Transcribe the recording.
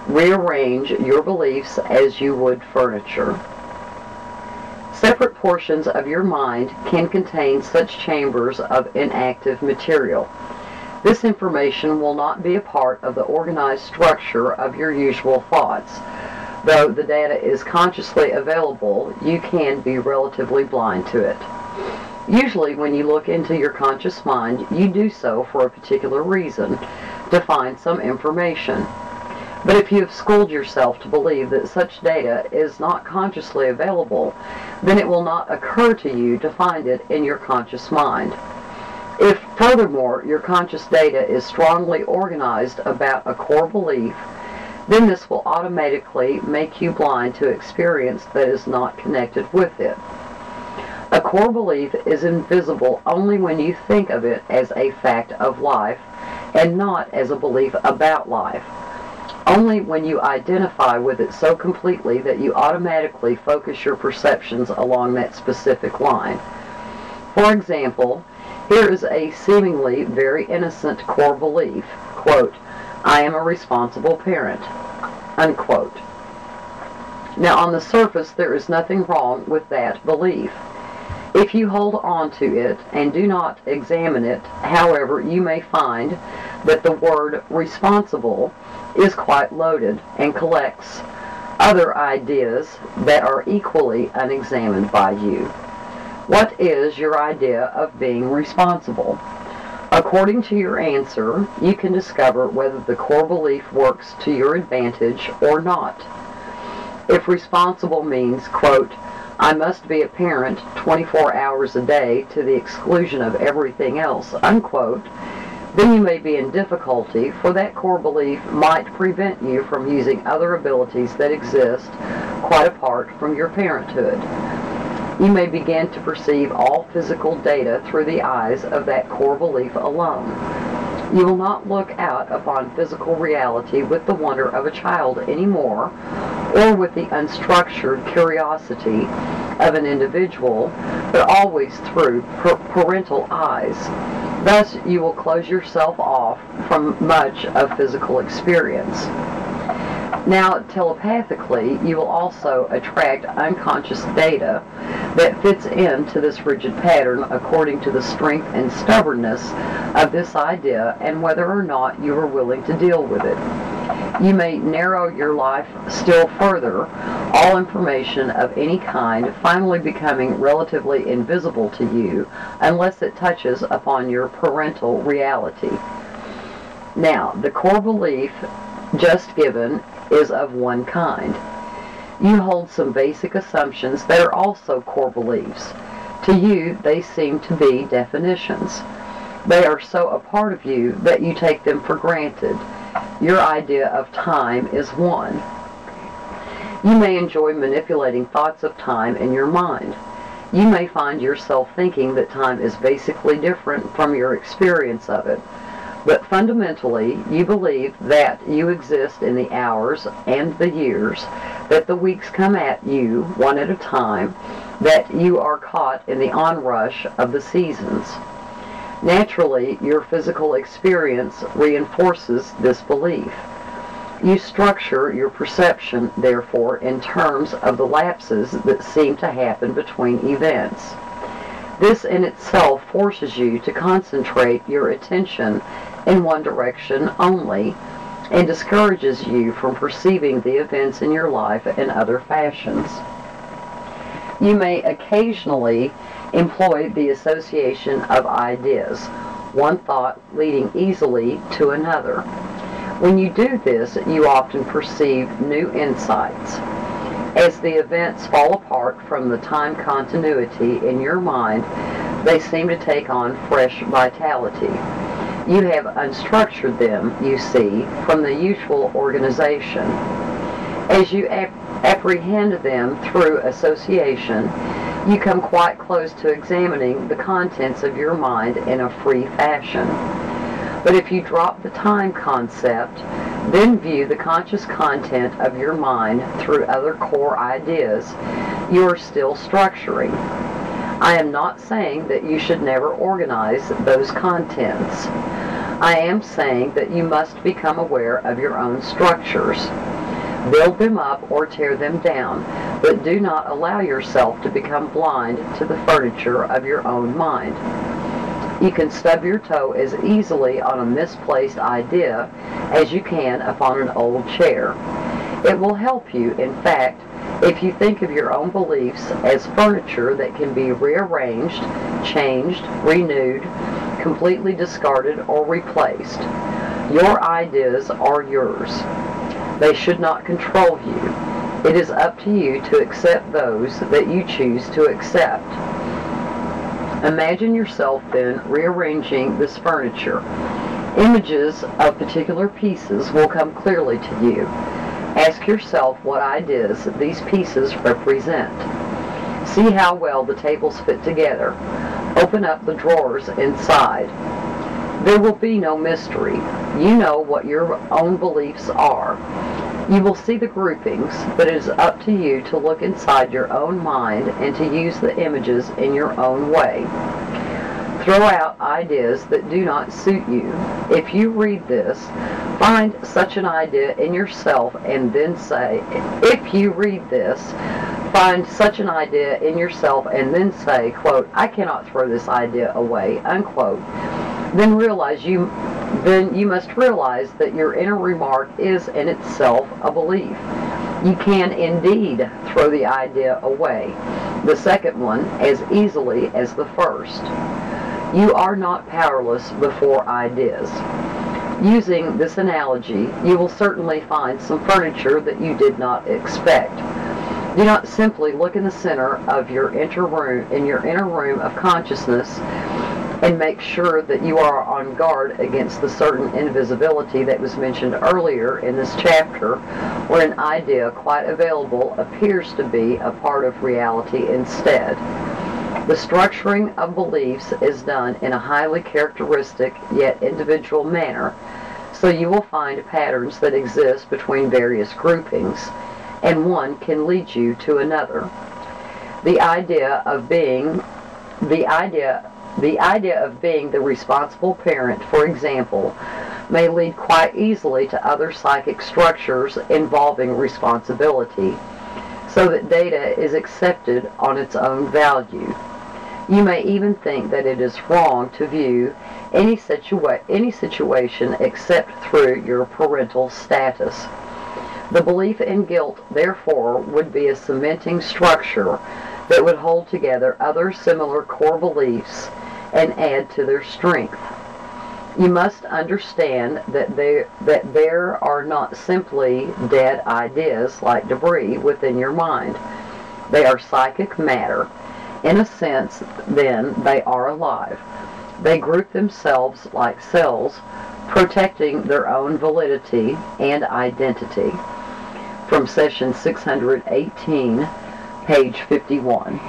Rearrange your beliefs as you would furniture. Separate portions of your mind can contain such chambers of inactive material. This information will not be a part of the organized structure of your usual thoughts. Though the data is consciously available, you can be relatively blind to it. Usually when you look into your conscious mind, you do so for a particular reason, to find some information. But if you have schooled yourself to believe that such data is not consciously available, then it will not occur to you to find it in your conscious mind. If, furthermore, your conscious data is strongly organized about a core belief, then this will automatically make you blind to experience that is not connected with it. A core belief is invisible only when you think of it as a fact of life and not as a belief about life. Only when you identify with it so completely that you automatically focus your perceptions along that specific line. For example, here is a seemingly very innocent core belief, quote, "I am a responsible parent," unquote. Now on the surface there is nothing wrong with that belief. If you hold on to it and do not examine it, however, you may find that the word responsible is quite loaded and collects other ideas that are equally unexamined by you. What is your idea of being responsible? According to your answer, you can discover whether the core belief works to your advantage or not. If responsible means, quote, "I must be a parent 24 hours a day to the exclusion of everything else," unquote, then you may be in difficulty, for that core belief might prevent you from using other abilities that exist quite apart from your parenthood. You may begin to perceive all physical data through the eyes of that core belief alone. You will not look out upon physical reality with the wonder of a child anymore, or with the unstructured curiosity of an individual, but always through parental eyes. Thus, you will close yourself off from much of physical experience. Now, telepathically, you will also attract unconscious data that fits into this rigid pattern according to the strength and stubbornness of this idea and whether or not you are willing to deal with it. You may narrow your life still further, all information of any kind finally becoming relatively invisible to you unless it touches upon your parental reality. Now, the core belief just given is of one kind. You hold some basic assumptions that are also core beliefs. To you, they seem to be definitions. They are so a part of you that you take them for granted. Your idea of time is one. You may enjoy manipulating thoughts of time in your mind. You may find yourself thinking that time is basically different from your experience of it. But fundamentally, you believe that you exist in the hours and the years, that the weeks come at you one at a time, that you are caught in the onrush of the seasons. Naturally, your physical experience reinforces this belief. You structure your perception, therefore, in terms of the lapses that seem to happen between events. This in itself forces you to concentrate your attention in one direction only, and discourages you from perceiving the events in your life in other fashions. You may occasionally employ the association of ideas, one thought leading easily to another. When you do this, you often perceive new insights. As the events fall apart from the time continuity in your mind, they seem to take on fresh vitality. You have unstructured them, you see, from the usual organization. As you apprehend them through association, you come quite close to examining the contents of your mind in a free fashion. But if you drop the time concept, then view the conscious content of your mind through other core ideas, you are still structuring. I am not saying that you should never organize those contents. I am saying that you must become aware of your own structures. Build them up or tear them down, but do not allow yourself to become blind to the furniture of your own mind. You can stub your toe as easily on a misplaced idea as you can upon an old chair. It will help you, in fact, if you think of your own beliefs as furniture that can be rearranged, changed, renewed, completely discarded, or replaced. Your ideas are yours. They should not control you. It is up to you to accept those that you choose to accept. Imagine yourself then rearranging this furniture. Images of particular pieces will come clearly to you. Ask yourself what ideas these pieces represent. See how well the tables fit together. Open up the drawers inside. There will be no mystery. You know what your own beliefs are. You will see the groupings, but it is up to you to look inside your own mind and to use the images in your own way. Throw out ideas that do not suit you. If you read this, find such an idea in yourself and then say, quote, I cannot throw this idea away, unquote. Then you must realize that your inner remark is in itself a belief. You can indeed throw the idea away, the second one, as easily as the first. You are not powerless before ideas. Using this analogy, you will certainly find some furniture that you did not expect. Do not simply look in the center of your inner room of consciousness and make sure that you are on guard against the certain invisibility that was mentioned earlier in this chapter, where an idea quite available appears to be a part of reality instead. The structuring of beliefs is done in a highly characteristic yet individual manner, so you will find patterns that exist between various groupings, and one can lead you to another. The idea of being the responsible parent, for example, may lead quite easily to other psychic structures involving responsibility, so that data is accepted on its own value. You may even think that it is wrong to view any situation except through your parental status. The belief in guilt, therefore, would be a cementing structure that would hold together other similar core beliefs and add to their strength. You must understand that there are not simply dead ideas like debris within your mind. They are psychic matter. In a sense, then, they are alive. They group themselves like cells, protecting their own validity and identity. From session 618, page 51.